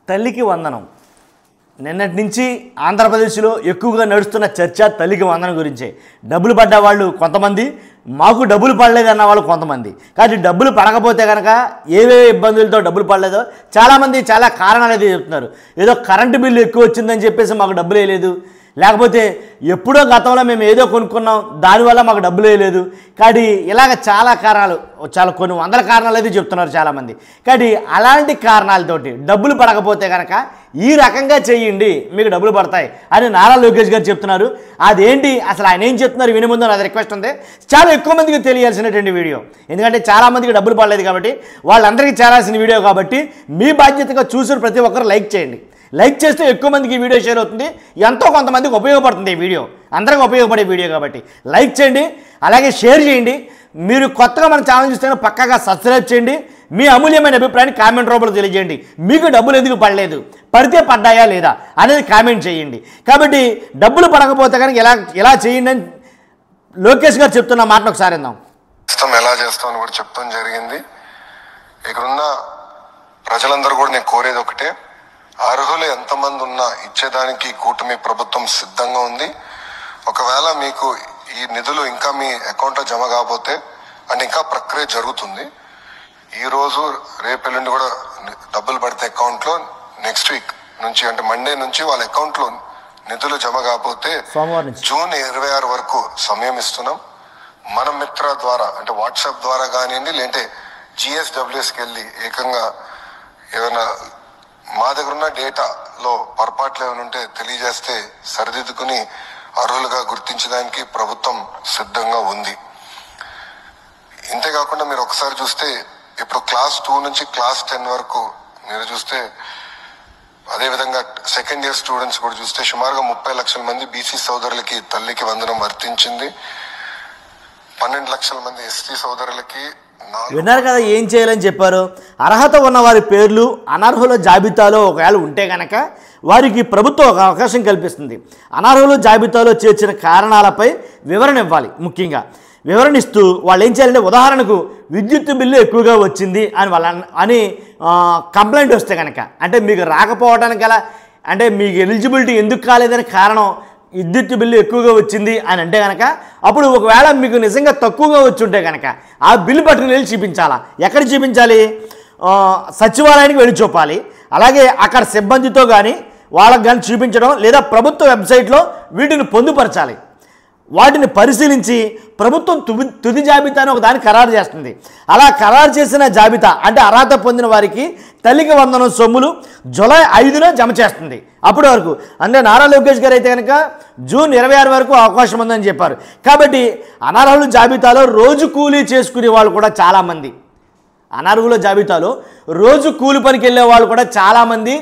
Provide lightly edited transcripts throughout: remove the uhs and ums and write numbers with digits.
తల్లికి వందనం. నిన్నటి నుంచి ఆంధ్రప్రదేశ్లో ఎక్కువగా నడుస్తున్న చర్చ తల్లికి వందనం గురించే. డబ్బులు పడ్డ వాళ్ళు కొంతమంది, మాకు డబ్బులు పడలేదన్న వాళ్ళు కొంతమంది. కాబట్టి డబ్బులు పడకపోతే కనుక ఏవే ఇబ్బందులతో డబ్బులు పడలేదో చాలామంది చాలా కారణాలు అయితే చెప్తున్నారు. ఏదో కరెంటు బిల్లు ఎక్కువ వచ్చిందని చెప్పేసి మాకు డబ్బులు వేయలేదు, లేకపోతే ఎప్పుడో గతంలో మేము ఏదో కొనుక్కున్నాం దానివల్ల మాకు డబ్బులు వేయలేదు. కాబట్టి ఇలాగ చాలా కారణాలు, చాలా కొన్ని వందల కారణాలు అయితే చెప్తున్నారు చాలామంది. కాబట్టి అలాంటి కారణాలతోటి డబ్బులు పడకపోతే కనుక ఈ రకంగా చేయండి మీకు డబ్బులు పడతాయి అని నారా లోకేష్ గారు చెప్తున్నారు. అదేంటి అసలు ఆయన ఏం చెప్తున్నారు వినే ముందు నాది రిక్వెస్ట్ ఉంది, చాలా ఎక్కువ మందికి తెలియాల్సినటువంటి వీడియో. ఎందుకంటే చాలామందికి డబ్బులు పడలేదు కాబట్టి వాళ్ళందరికీ చేరాల్సిన వీడియో కాబట్టి మీ బాధ్యతగా చూసిన ప్రతి ఒక్కరు లైక్ చేయండి. లైక్ చేస్తే ఎక్కువ మందికి ఈ వీడియో షేర్ అవుతుంది, ఎంతో కొంతమందికి ఉపయోగపడుతుంది ఈ వీడియో, అందరికీ ఉపయోగపడే వీడియో కాబట్టి లైక్ చేయండి, అలాగే షేర్ చేయండి. మీరు కొత్తగా మన ఛానల్ చూస్తే పక్కాగా సబ్స్క్రైబ్ చేయండి. మీ అమూల్యమైన అభిప్రాయాన్ని కామెంట్ రూపంలో తెలియజేయండి. మీకు డబ్బులు ఎందుకు పడలేదు, పడితే పడ్డాయా లేదా అనేది కామెంట్ చేయండి. కాబట్టి డబ్బులు పడకపోతే కనుక ఎలా చేయండి అని లోకేష్ గారు చెప్తున్న మాటను ఒకసారి విందాం. ఎలా చేస్తాం అని కూడా చెప్తాం జరిగింది. ఇక్కడున్న ప్రజలందరూ కూడా నేను కోరేది ఒకటే, అర్హులు ఎంతమంది ఉన్నా ఇచ్చేదానికి కూటమి ప్రభుత్వం సిద్ధంగా ఉంది. ఒకవేళ మీకు ఈ నిధులు ఇంకా మీ అకౌంట్లో జమ కాకపోతే అంటే ఇంకా ప్రక్రియ జరుగుతుంది. ఈరోజు రేపెల్లుండి కూడా డబ్బులు పడితే అకౌంట్లో నెక్స్ట్ వీక్ నుంచి అంటే మండే నుంచి వాళ్ళ అకౌంట్లో నిధులు జమ కాకపోతే జూన్ 26 వరకు సమయం ఇస్తున్నాం. మన మిత్ర ద్వారా అంటే వాట్సాప్ ద్వారా కానివ్వండి, లేదంటే GSWSకి వెళ్ళి ఏకంగా ఏమైనా మా దగ్గర ఉన్న డేటాలో పొరపాట్లు ఏమైనా ఉంటే తెలియజేస్తే సరిదిద్దుకుని అర్హులుగా గుర్తించడానికి ప్రభుత్వం సిద్ధంగా ఉంది. ఇంతేకాకుండా మీరు ఒకసారి చూస్తే ఇప్పుడు క్లాస్ 2 నుంచి క్లాస్ 10 వరకు మీరు చూస్తే, అదేవిధంగా సెకండ్ ఇయర్ స్టూడెంట్స్ కూడా చూస్తే సుమారుగా 30 లక్షల మంది బీసీ సోదరులకి తల్లికి వందనం వర్తించింది. 12 లక్షల మంది ఎస్టీ సోదరులకి. విన్నారు కదా ఏం చేయాలని చెప్పారు. అర్హత ఉన్న వారి పేర్లు అనర్హుల జాబితాలో ఒకవేళ ఉంటే కనుక వారికి ప్రభుత్వం ఒక అవకాశం కల్పిస్తుంది. అనర్హుల జాబితాలో చేర్చిన కారణాలపై వివరణ ఇవ్వాలి. ముఖ్యంగా వివరణ ఇస్తూ వాళ్ళు ఏం చేయాలంటే, ఉదాహరణకు విద్యుత్ బిల్లు ఎక్కువగా వచ్చింది అని కంప్లైంట్ వస్తే కనుక, అంటే మీకు రాకపోవడానికి గల అంటే మీకు ఎలిజిబిలిటీ ఎందుకు కాలేదని కారణం విద్యుత్ బిల్లు ఎక్కువగా వచ్చింది అని అంటే కనుక, అప్పుడు ఒకవేళ మీకు నిజంగా తక్కువగా వచ్చి ఉంటే కనుక ఆ బిల్లు పట్టుకుని వెళ్ళి చూపించాలా. ఎక్కడ చూపించాలి? సచివాలయానికి వెళ్ళి చూపాలి. అలాగే అక్కడ సిబ్బందితో కానీ వాళ్ళకి కానీ చూపించడం, లేదా ప్రభుత్వ వెబ్సైట్లో వీటిని పొందుపరచాలి. వాటిని పరిశీలించి ప్రభుత్వం తుది జాబితాను ఒక దాన్ని ఖరారు చేస్తుంది. అలా ఖరారు చేసిన జాబితా అంటే అర్హత పొందిన వారికి తల్లికి వందనం సొమ్ములు జూలై 5న జమ చేస్తుంది. అప్పటి వరకు అంటే నారా లోకేష్ గారు అయితే కనుక జూన్ 26 వరకు అవకాశం ఉందని చెప్పారు. కాబట్టి అనర్హుల జాబితాలో రోజు కూలీ చేసుకునే వాళ్ళు కూడా చాలామంది, అనర్హుల జాబితాలో రోజు కూలి పనికి వెళ్ళే వాళ్ళు కూడా చాలామంది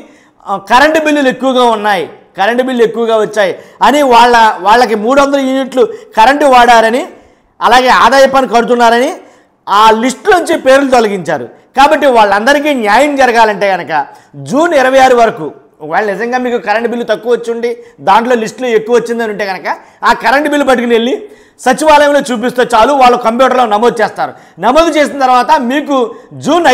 కరెంటు బిల్లులు ఎక్కువగా ఉన్నాయి, కరెంటు బిల్లు ఎక్కువగా వచ్చాయి అని వాళ్ళకి 300 యూనిట్లు కరెంటు వాడారని, అలాగే ఆదాయ పన్ను కడుతున్నారని ఆ లిస్టులోంచి పేర్లు తొలగించారు. కాబట్టి వాళ్ళందరికీ న్యాయం జరగాలంటే కనుక జూన్ 26 వరకు ఒకవేళ నిజంగా మీకు కరెంటు బిల్లు తక్కువ వచ్చిండి దాంట్లో లిస్టులో ఎక్కువ వచ్చిందని ఉంటే కనుక ఆ కరెంటు బిల్లు పట్టుకుని వెళ్ళి సచివాలయంలో చూపిస్తే చాలు, వాళ్ళు కంప్యూటర్లో నమోదు చేస్తారు. నమోదు చేసిన తర్వాత మీకు జూన్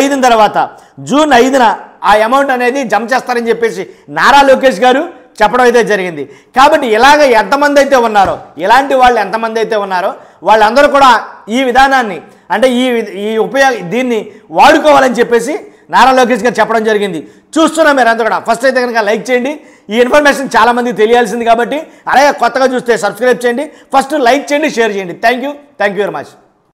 5న ఆ అమౌంట్ అనేది జమ చేస్తారని చెప్పేసి నారా లోకేష్ గారు చెప్పడం అయితే జరిగింది. కాబట్టి ఇలాగ ఎంతమంది అయితే ఉన్నారో, ఇలాంటి వాళ్ళు ఎంతమంది అయితే ఉన్నారో వాళ్ళందరూ కూడా ఈ విధానాన్ని అంటే దీన్ని వాడుకోవాలని చెప్పేసి నారా లోకేష్ గారు చెప్పడం జరిగింది. చూస్తున్నా మీరు అంతా కూడా. ఫస్ట్ అయితే కనుక లైక్ చేయండి, ఈ ఇన్ఫర్మేషన్ చాలామందికి తెలియాల్సింది కాబట్టి. అలాగే కొత్తగా చూస్తే సబ్స్క్రైబ్ చేయండి. ఫస్ట్ లైక్ చేయండి, షేర్ చేయండి. Thank you very much.